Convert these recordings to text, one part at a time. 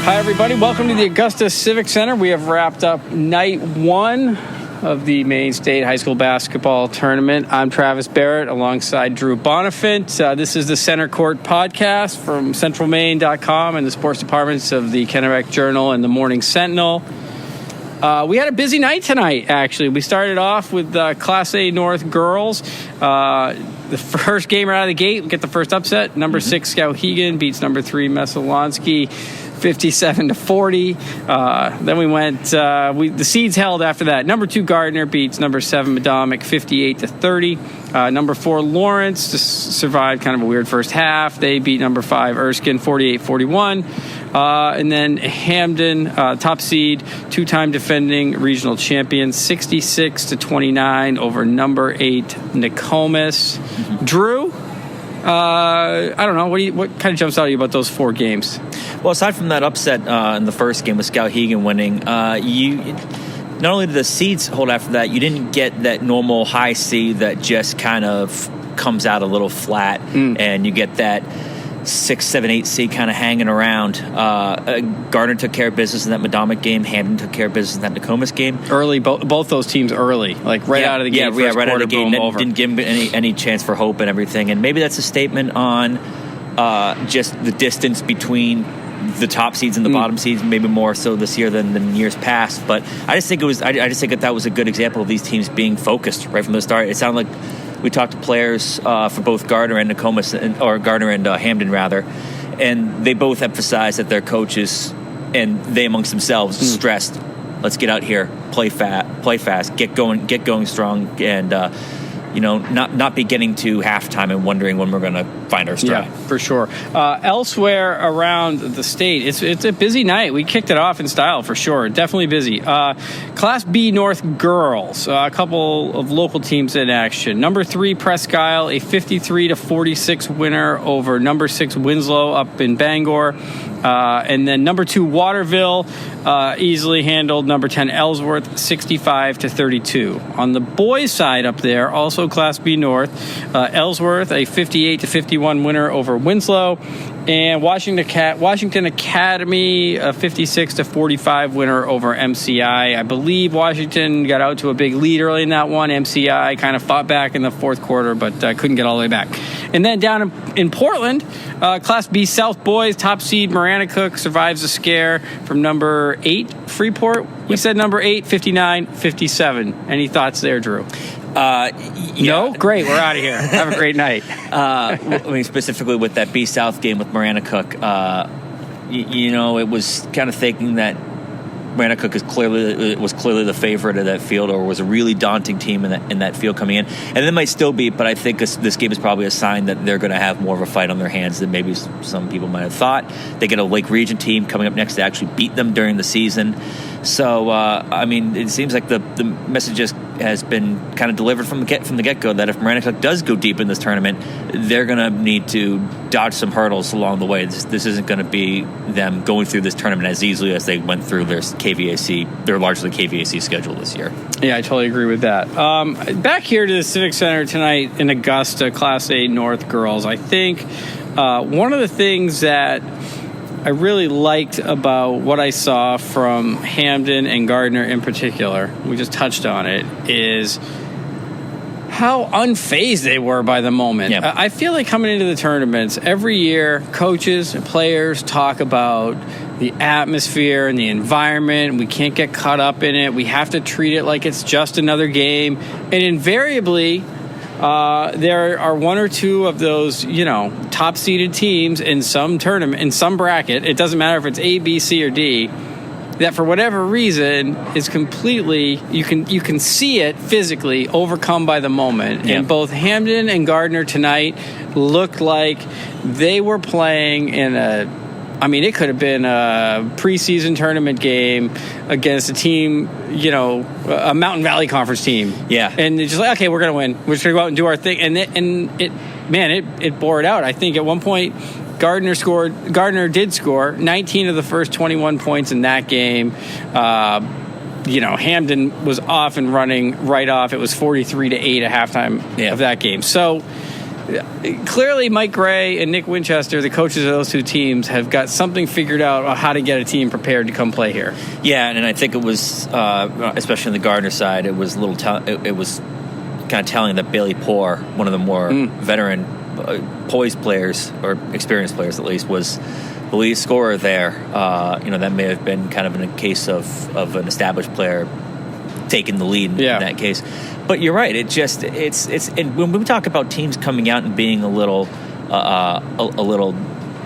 Hi, everybody. Welcome to the Augusta Civic Center. We have wrapped up night one of the Maine State High School Basketball Tournament. I'm Travis Barrett alongside Drew Bonifant. This is the Center Court podcast from centralmaine.com and the sports departments of the Kennebec Journal and the Morning Sentinel. We had a busy night tonight, actually. We started off with Class A North girls. The first game right out of the gate, we get the first upset. Number 6, Skowhegan beats number 3, Messalonsky, 57-40. Then we went, the seeds held after that. Number 2, Gardner beats number 7, Madomic, 58-30. Number 4, Lawrence just survived kind of a weird first half. They beat number 5, Erskine, 48-41. And then Hamden, top seed, two-time defending regional champion, 66-29 over number 8, Nokomis. Drew, I don't know. What kind of jumps out at you about those 4 games? Well, aside from that upset in the first game with Skowhegan winning, not only did the seeds hold after that, you didn't get that normal high seed that just kind of comes out a little flat, and you get that 6, 7, 8 seed kind of hanging around. Gardner took care of business in that Madomic game. Hamden took care of business in that Nokomis game. Early, both those teams early, like right out of the game. Right out of the game. Didn't give them any chance for hope and everything. And maybe that's a statement on just the distance between the top seeds and the bottom seeds, maybe more so this year than years past. But I just think that was a good example of these teams being focused right from the start. It sounded like we talked to players for both Gardner and Nokomis, or Gardner and Hamden rather, and they both emphasized that their coaches and they amongst themselves stressed, let's get out here, play fast, get going strong, and not be getting to halftime and wondering when we're going to find our stride. Yeah, for sure. Elsewhere around the state, it's a busy night. We kicked it off in style for sure. Definitely busy. Class B North girls, a couple of local teams in action. Number 3, Presque Isle, a 53-46 winner over number 6 Winslow up in Bangor. And then number 2, Waterville, easily handled number 10 Ellsworth, 65-32. On the boys' side up there, also Class B North, Ellsworth, a 58-51 winner over Winslow, and Washington Academy, a 56-45 winner over MCI. I believe Washington got out to a big lead early in that one. MCI kind of fought back in the fourth quarter, but couldn't get all the way back. And then down in Portland, Class B South boys, top seed Maranacook survives the scare from number 8 Freeport. We said number 8, 59-57. Any thoughts there, Drew? No? Great. We're out of here. Have a great night. Specifically with that B South game with Maranacook, it was kind of thinking that Maranacook was clearly the favorite of that field, or was a really daunting team in that field coming in, and it might still be. But I think this game is probably a sign that they're going to have more of a fight on their hands than maybe some people might have thought. They get a Lake Region team coming up next to actually beat them during the season. So it seems like the message has been kind of delivered from the get-go that if Maranacook does go deep in this tournament, they're going to need to dodge some hurdles along the way. This isn't going to be them going through this tournament as easily as they went through their largely KVAC schedule this year. Yeah, I totally agree with that. Back here to the Civic Center tonight in Augusta, Class A North girls, I think one of the things that I really liked about what I saw from Hamden and Gardner in particular, we just touched on it, is how unfazed they were by the moment. Yeah. I feel like coming into the tournaments, every year, coaches and players talk about the atmosphere and the environment. We can't get caught up in it. We have to treat it like it's just another game. And invariably, there are one or two of those, top-seeded teams in some tournament, in some bracket. It doesn't matter if it's A, B, C, or D. That for whatever reason is completely, you can see it physically overcome by the moment. Yeah. And both Hamden and Gardner tonight looked like they were playing in it could have been a preseason tournament game against a team, a Mountain Valley Conference team. Yeah. And it's just like, okay, we're going to win. We're just going to go out and do our thing. And it bore it out. I think at one point, Gardner did score 19 of the first 21 points in that game. Hamden was off and running right off. It was 43-8 at halftime of that game. So clearly Mike Gray and Nick Winchester, the coaches of those two teams, have got something figured out on how to get a team prepared to come play here. Yeah, and I think it was, especially on the Gardner side, it was it was kind of telling that Bailey Poore, one of the more veteran, poised players, or experienced players at least, was the lead scorer there. That may have been kind of in a case of an established player taking the lead in that case. But you're right. It's and when we talk about teams coming out and being a little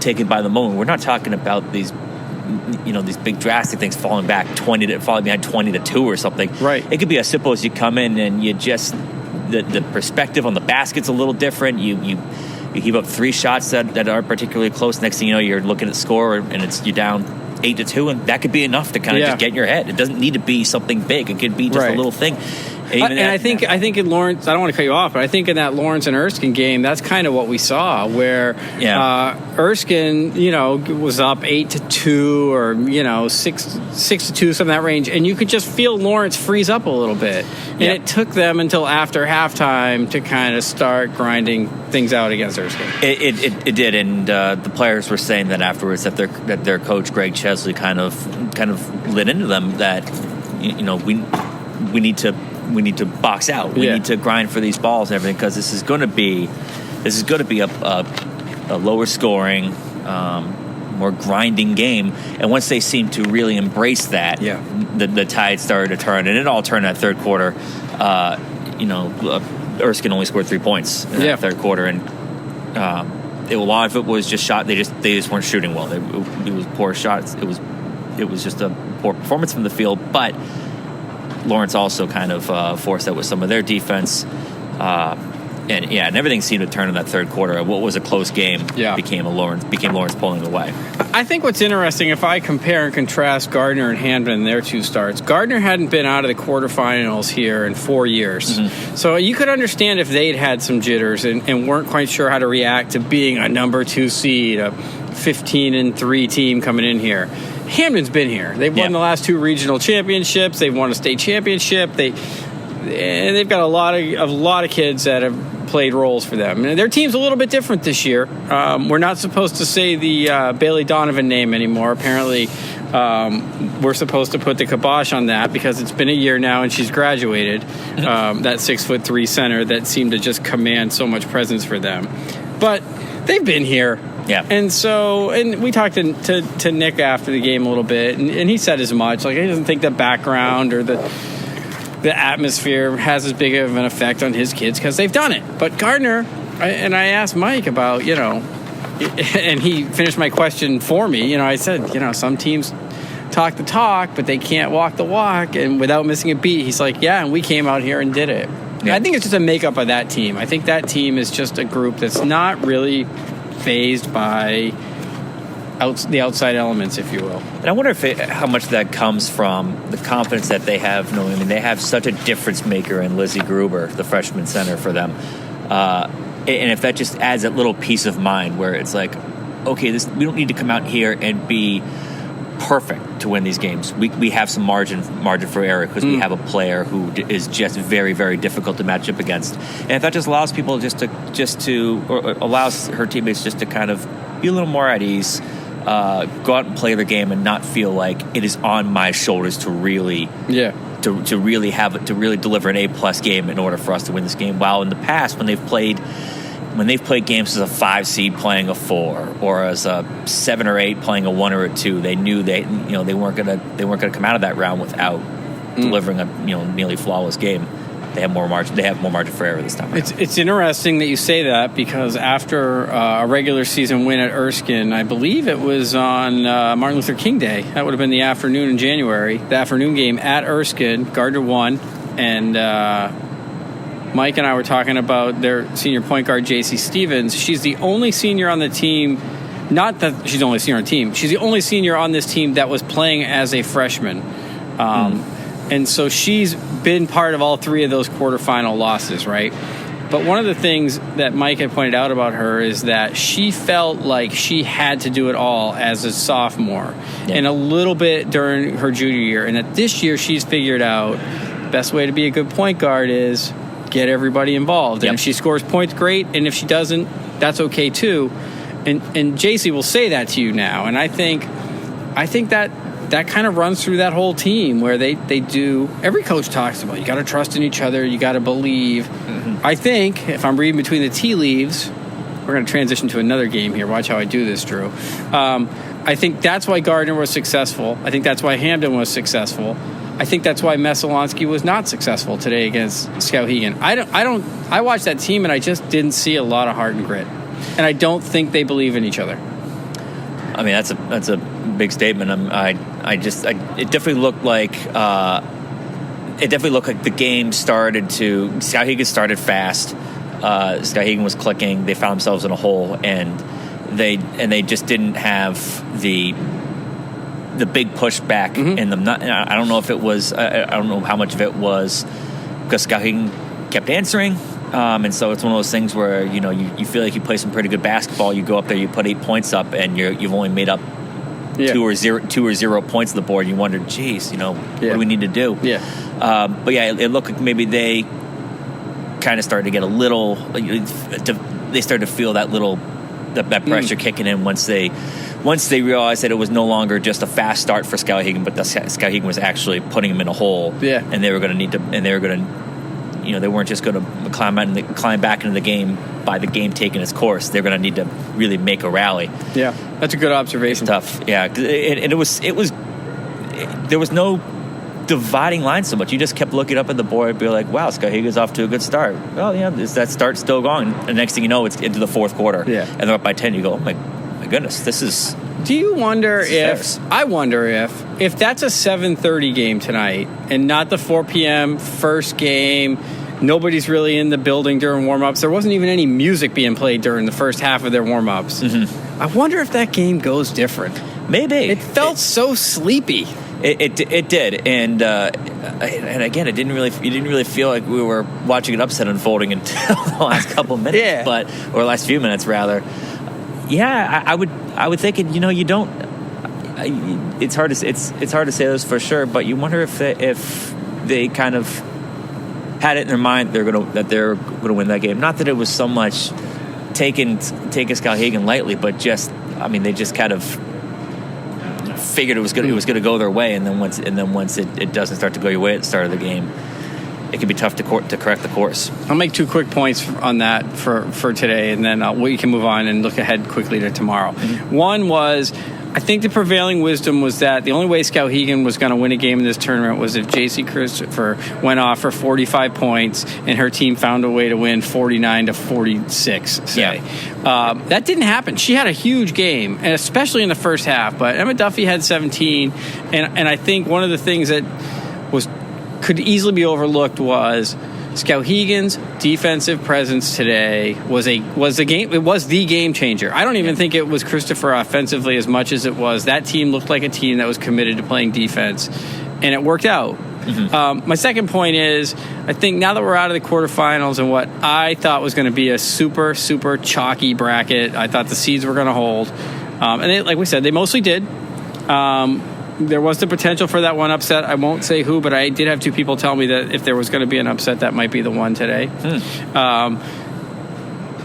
taken by the moment, we're not talking about these big drastic things, falling behind 20-2 or something. Right. It could be as simple as you come in and you just the perspective on the basket's a little different. You heave up 3 shots that aren't particularly close. Next thing you know, you're looking at the score and you're down 8-2, and that could be enough to kind of just get in your head. It doesn't need to be something big. It could be just a little thing. I think in Lawrence, I don't want to cut you off, but I think in that Lawrence and Erskine game, that's kind of what we saw, where Erskine, was up 8-2 or 6-2, something in that range, and you could just feel Lawrence freeze up a little bit, and it took them until after halftime to kind of start grinding things out against Erskine. It did, and the players were saying that afterwards that their coach Greg Chesley kind of lit into them that we need to box out. We need to grind for these balls and everything, because this is going to be a lower scoring, more grinding game. And once they seemed to really embrace that, the tide started to turn, and it all turned that third quarter. Erskine only scored 3 points in that third quarter, and a lot of it was just shot. They just weren't shooting well. It was poor shots. It was just a poor performance from the field, but Lawrence also kind of forced that with some of their defense. And everything seemed to turn in that third quarter. What was a close game became Lawrence pulling away. I think what's interesting, if I compare and contrast Gardner and Hamden in their 2 starts, Gardner hadn't been out of the quarterfinals here in 4 years. Mm-hmm. So you could understand if they'd had some jitters and weren't quite sure how to react to being a number 2 seed, a 15-3 team coming in here. Hamden's been here. They've won the last 2 regional championships. They've won a state championship. They've got a lot of kids that have played roles for them. And their team's a little bit different this year. We're not supposed to say the Bailey Donovan name anymore. Apparently, we're supposed to put the kibosh on that because it's been a year now and she's graduated. That 6'3" center that seemed to just command so much presence for them. But they've been here. Yeah. And we talked to Nick after the game a little bit, and he said as much. Like, he doesn't think the background or the atmosphere has as big of an effect on his kids because they've done it. But Gardner, I asked Mike about, and he finished my question for me. I said, some teams talk the talk, but they can't walk the walk, and without missing a beat, he's like, and we came out here and did it. Yeah. I think it's just a makeup of that team. I think that team is just a group that's not really phased by the outside elements, if you will. And I wonder how much that comes from the confidence that they have. They have such a difference maker in Lizzie Gruber, the freshman center for them. And if that just adds that little peace of mind where it's like, okay, we don't need to come out here and be perfect to win these games. We have some margin for error because we have a player who is just very, very difficult to match up against. And if that just allows people or allows her teammates just to kind of be a little more at ease, go out and play their game and not feel like it is on my shoulders to really to really deliver an A+ game in order for us to win this game. While in the past, when they've played games as a 5 seed playing a 4 or as a 7 or 8 playing a 1 or a 2, they knew they weren't gonna come out of that round without delivering a nearly flawless game. They have more margin. They have more margin for error this time around. It's interesting that you say that because after a regular season win at Erskine, I believe it was on Martin Luther King Day. That would have been the afternoon in January. The afternoon game at Erskine, Gardner won, and Mike and I were talking about their senior point guard, J.C. Stevens. She's the only senior on the team. Not that she's the only senior on the team. She's the only senior on this team that was playing as a freshman. And so she's been part of all 3 of those quarterfinal losses, right? But one of the things that Mike had pointed out about her is that she felt like she had to do it all as a sophomore and a little bit during her junior year. And that this year she's figured out the best way to be a good point guard is get everybody involved. And Yep. if she scores points, great. And if she doesn't, that's okay too. And JC will say that to you now. And I think that kind of runs through that whole team where they do. Every coach talks about you got to trust in each other. You got to believe. Mm-hmm. I think if I'm reading between the tea leaves, we're going to transition to another game here. Watch how I do this, Drew. I think that's why Gardner was successful. I think that's why Hamden was successful. I think that's why Mesolonsky was not successful today against Skowhegan. I watched that team and I just didn't see a lot of heart and grit. And I don't think they believe in each other. I mean, that's a big statement. It definitely looked like the game Skowhegan started fast. Skowhegan was clicking. They found themselves in a hole, and they just didn't have the big pushback in them. I don't know if it was. I don't know how much of it was because Skowhegan kept answering. And so it's one of those things where you feel like you play some pretty good basketball. You go up there, you put 8 points up, and you've only made up 2 or 0 points on the board. You wonder, geez, what do we need to do? Yeah. But yeah, it looked like maybe they kind of started to get a little. They started to feel that pressure kicking in once they realized that it was no longer just a fast start for Skowhegan, but Skowhegan was actually putting them in a hole. Yeah. And they were going to need to, and they were going to. They weren't just going to climb back into the game by the game taking its course. They're going to need to really make a rally. Yeah, that's a good observation. It's tough, yeah. And it was there was no dividing line so much. You just kept looking up at the board and be like, wow, Skowhegan's off to a good start. Well, yeah, is that start still going? And the next thing you know, it's into the fourth quarter. Yeah. And they're up by 10. You go, oh my goodness, this is... Do you wonder I wonder if that's a 7:30 game tonight and not the 4 p.m. first game, nobody's really in the building during warm-ups. There wasn't even any music being played during the first half of their warm-ups. Mm-hmm. I wonder if that game goes different. Maybe. It felt so sleepy. It did, and again, you didn't really feel like we were watching an upset unfolding until the last couple minutes, or last few minutes rather. Yeah, I would think it. You don't. It's hard to say this for sure, but you wonder if they kind of had it in their mind that they're gonna win that game. Not that it was so much taking Skowhegan lightly, but they just kind of figured it was gonna go their way, and then once it doesn't start to go your way at the start of the game, it can be tough to correct the course. I'll make 2 quick points on that for today, and then we can move on and look ahead quickly to tomorrow. Mm-hmm. One was, I think the prevailing wisdom was that the only way Skowhegan was going to win a game in this tournament was if J.C. Christopher went off for 45 points and her team found a way to win 49-46, say. Yeah. That didn't happen. She had a huge game, and especially in the first half, but Emma Duffy had 17, and I think one of the things that could easily be overlooked was Skowhegan's defensive presence today was the game changer. I don't even think it was Christopher offensively as much as it was that team looked like a team that was committed to playing defense, and it worked out. Mm-hmm. My second point is, I think now that we're out of the quarterfinals and what I thought was going to be a super, super chalky bracket, I thought the seeds were going to hold, and like we said, they mostly did. There was the potential for that one upset. I won't say who, but I did have 2 people tell me that if there was going to be an upset, that might be the one today.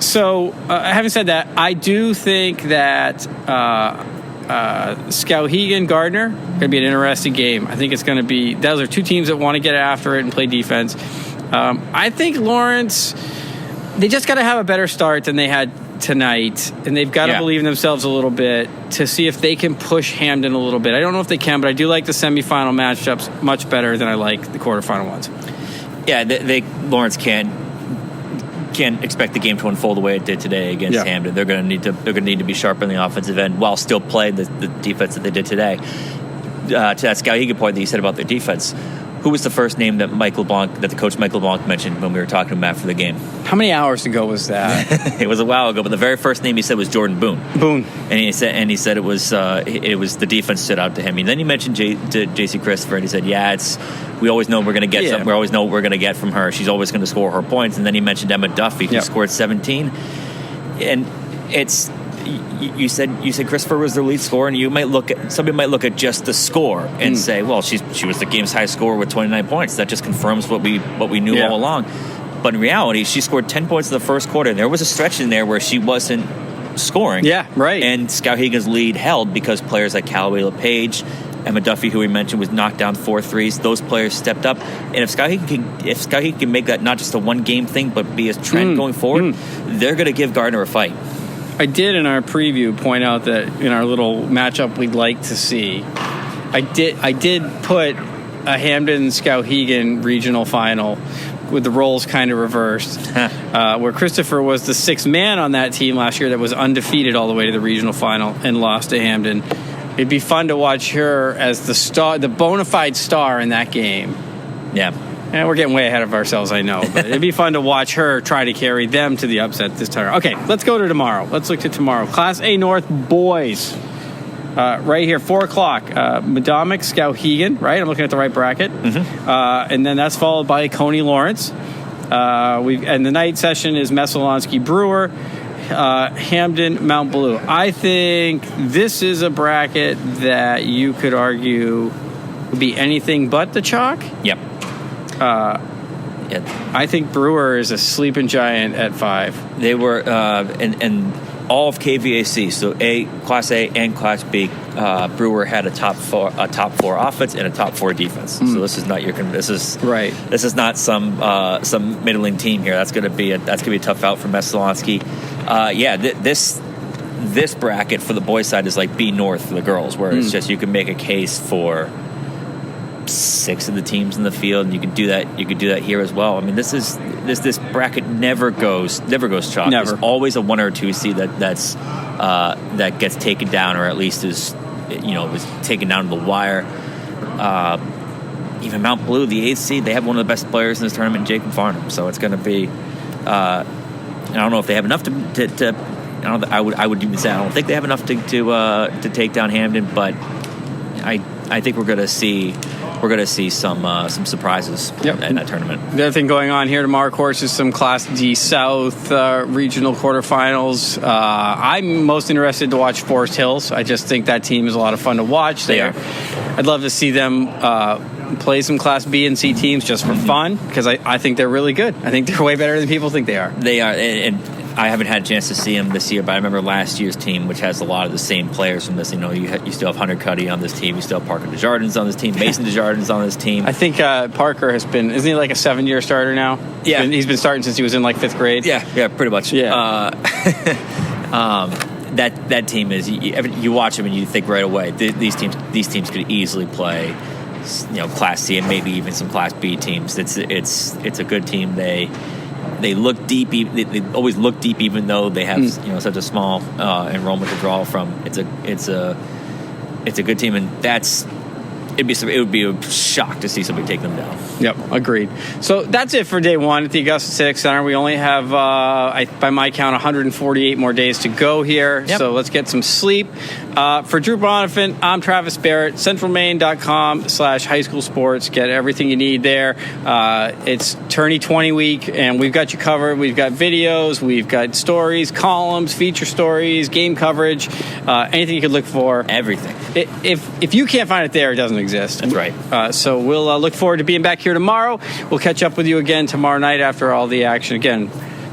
So, having said that, I do think that Skowhegan-Gardner going to be an interesting game. I think it's going to be... Those are 2 teams that want to get after it and play defense. I think Lawrence... They just got to have a better start than they had tonight, and they've got to believe in themselves a little bit to see if they can push Hamden a little bit. I don't know if they can, but I do like the semifinal matchups much better than I like the quarterfinal ones. Yeah, Lawrence can't expect the game to unfold the way it did today against Hamden. They're going to need to be sharp on the offensive end while still playing the defense that they did today. To that Skowhegan point that you said about their defense, who was the first name that the coach Michael LeBlanc mentioned when we were talking to him after the game? How many hours ago was that? It was a while ago, but the very first name he said was Jordan Boone. And he said it was the defense stood out to him. And then he mentioned J.C. Christopher, and he said, we always know we're going to get something. We always know what we're going to get from her. She's always going to score her points. And then he mentioned Emma Duffy, who scored 17. And it's... You said Christopher was their lead scorer, and somebody might look at just the score and say, well, she was the game's high scorer with 29 points. That just confirms what we knew all along. But in reality, she scored 10 points in the first quarter. And there was a stretch in there where she wasn't scoring. Yeah, right. And Skowhegan's lead held because players like Callaway LePage, Emma Duffy, who we mentioned, was knocked down 4 threes. Those players stepped up. And if Skowhegan can make that not just a one-game thing, but be a trend going forward, they're going to give Gardner a fight. I did in our preview point out that in our little matchup we'd like to see, I did put a Hamden-Skowhegan regional final with the roles kind of reversed, where Christopher was the 6th man on that team last year that was undefeated all the way to the regional final and lost to Hamden. It'd be fun to watch her as the star, the bona fide star in that game. Yeah. And we're getting way ahead of ourselves, I know. But it'd be fun to watch her try to carry them to the upset this time. Okay, let's go to tomorrow. Let's look to tomorrow. Class A North boys. Right here, 4 o'clock. Madomic, Skowhegan, right? I'm looking at the right bracket. And then that's followed by Coney Lawrence. And the night session is Messalonsky Brewer, Hamden, Mount Blue. I think this is a bracket that you could argue would be anything but the chalk. Yep. I think Brewer is a sleeping giant at 5. They were, and all of KVAC, so Class A and Class B, Brewer had a top four offense and a top 4 defense. So this is not this is not some middling team here. That's gonna be a tough out for Messalonsky. This bracket for the boys' side is like B North for the girls, where it's just you can make a case for 6 of the teams in the field, and you could do that here as well. I mean, this bracket never goes chalk. Never. There's always a 1 or 2 seed that gets taken down, or at least is taken down to the wire. Even Mount Blue, the 8th seed, they have one of the best players in this tournament, Jacob Farnham. So it's going to be. I don't know if they have enough to I would even say I don't think they have enough to take down Hamden, but I think we're going to see some surprises in that tournament. The other thing going on here tomorrow, of course, is some Class D South regional quarterfinals. I'm most interested to watch Forest Hills. I just think that team is a lot of fun to watch. They are. I'd love to see them play some Class B and C teams just for fun, because I think they're really good. I think they're way better than people think they are. They are, and I haven't had a chance to see them this year, but I remember last year's team, which has a lot of the same players from this. You still have Hunter Cuddy on this team. You still have Parker Desjardins on this team. Mason Desjardins on this team. I think Parker has been, isn't he like a 7-year starter now? Yeah. He's been starting since he was in like 5th grade. Yeah, pretty much. Yeah. That team is, you watch them and you think right away, these teams could easily play, Class C and maybe even some Class B teams. It's a good team. They look deep. They always look deep, even though they have such a small enrollment to draw from. It's a good team, and it would be a shock to see somebody take them down. Yep, agreed. So that's it for day 1 at the Augusta Civic Center. We only have, by my count, 148 more days to go here. Yep. So let's get some sleep. For Drew Bonifant, I'm Travis Barrett. CentralMaine.com/high school sports. Get everything you need there. It's Tourney 20 week, and we've got you covered. We've got videos, we've got stories, columns, feature stories, game coverage, anything you could look for. Everything. If you can't find it there, it doesn't exist. That's right. So we'll look forward to being back here tomorrow. We'll catch up with you again tomorrow night after all the action. Again,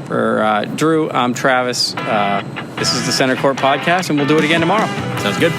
for Drew, I'm Travis. This is the Center Court Podcast, and we'll do it again tomorrow. Sounds good.